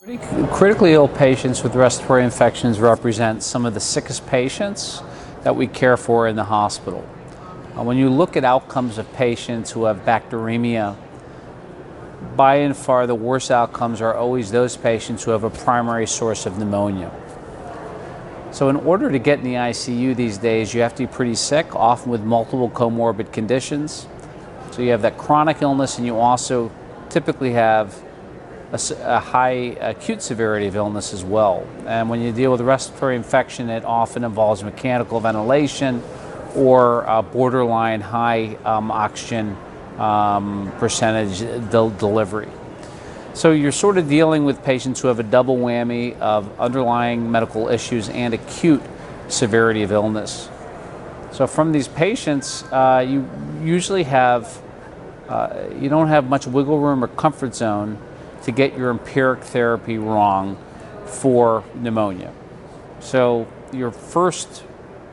Critically ill patients with respiratory infections represent some of the sickest patients that we care for in the hospital. When you look at outcomes of patients who have bacteremia, by and far the worst outcomes are always those patients who have a primary source of pneumonia. So in order to get in the ICU these days, you have to be pretty sick, often with multiple comorbid conditions. So you have that chronic illness, and you also typically have a high acute severity of illness as well. And when you deal with a respiratory infection, it often involves mechanical ventilation or borderline high oxygen percentage delivery. So you're sort of dealing with patients who have a double whammy of underlying medical issues and acute severity of illness. So from these patients, you usually have, you don't have much wiggle room or comfort zone to get your empiric therapy wrong for pneumonia. So your first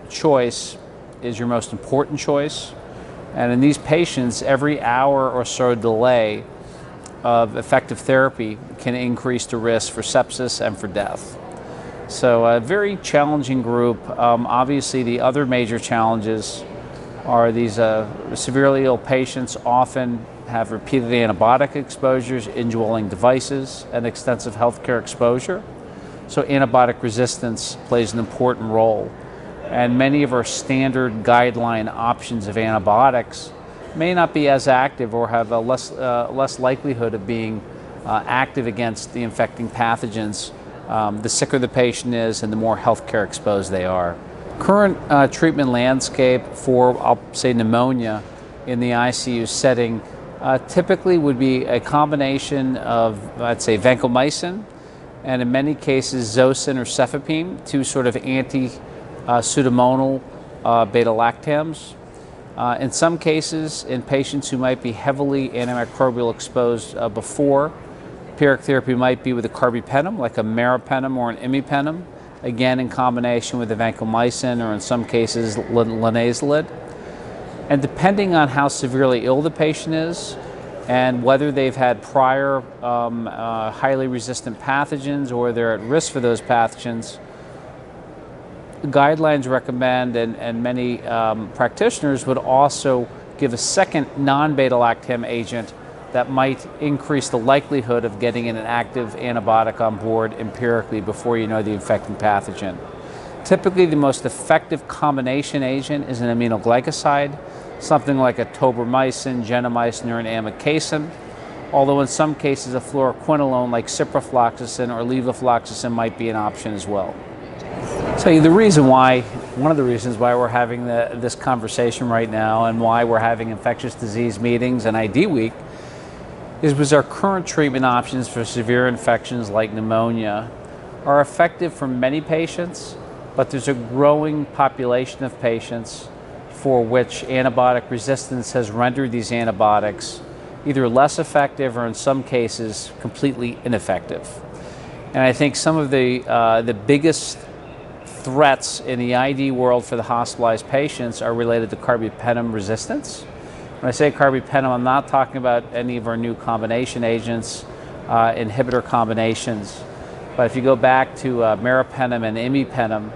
choice is your most important choice. And in these patients, every hour or so delay of effective therapy can increase the risk for sepsis and for death. So a very challenging group. Obviously, the other major challenges are these severely ill patients often have repeated antibiotic exposures, indwelling devices, and extensive healthcare exposure. So antibiotic resistance plays an important role. And many of our standard guideline options of antibiotics may not be as active or have a less likelihood of being active against the infecting pathogens the sicker the patient is and the more healthcare exposed they are. Current treatment landscape for, I'll say, pneumonia in the ICU setting typically would be a combination of, I'd say, vancomycin and in many cases zosyn or cefepime, two sort of anti-pseudomonal beta-lactams. In some cases, in patients who might be heavily antimicrobial exposed before, empiric therapy might be with a carbapenem, like a meropenem or an imipenem, again in combination with the vancomycin or in some cases linezolid. And depending on how severely ill the patient is and whether they've had prior highly resistant pathogens or they're at risk for those pathogens, guidelines recommend, and many practitioners would also give a second non-beta-lactam agent that might increase the likelihood of getting an active antibiotic on board empirically before you know the infecting pathogen. Typically, the most effective combination agent is an aminoglycoside, something like a tobramycin, gentamicin, or an amikacin, although in some cases a fluoroquinolone like ciprofloxacin or levofloxacin might be an option as well. So one of the reasons why we're having this conversation right now and why we're having infectious disease meetings and ID Week is because our current treatment options for severe infections like pneumonia are effective for many patients, but there's a growing population of patients for which antibiotic resistance has rendered these antibiotics either less effective or in some cases completely ineffective. And I think some of the biggest threats in the ID world for the hospitalized patients are related to carbapenem resistance. When I say carbapenem, I'm not talking about any of our new combination agents, inhibitor combinations. But if you go back to meropenem and imipenem,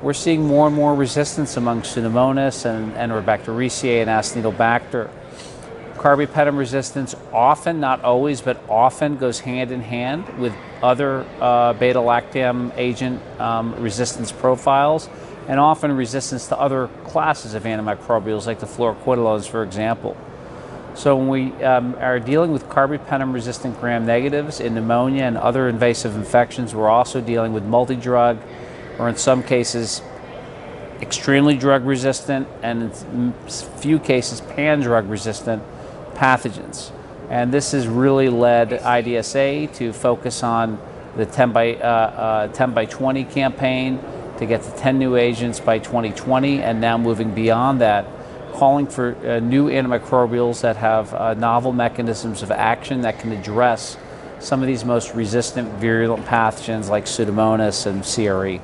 we're seeing more and more resistance among Pseudomonas and Enterobacteriaceae and Acinetobacter. Carbapenem resistance often, not always, but often goes hand in hand with other beta-lactam agent resistance profiles, and often resistance to other classes of antimicrobials like the fluoroquinolones, for example. So when we are dealing with carbapenem-resistant gram-negatives in pneumonia and other invasive infections, we're also dealing with multi-drug, or in some cases extremely drug-resistant, and in few cases pan-drug-resistant pathogens. And this has really led IDSA to focus on the 10 by 20 campaign to get to 10 new agents by 2020, and now moving beyond that, calling for new antimicrobials that have novel mechanisms of action that can address some of these most resistant virulent pathogens like Pseudomonas and CRE.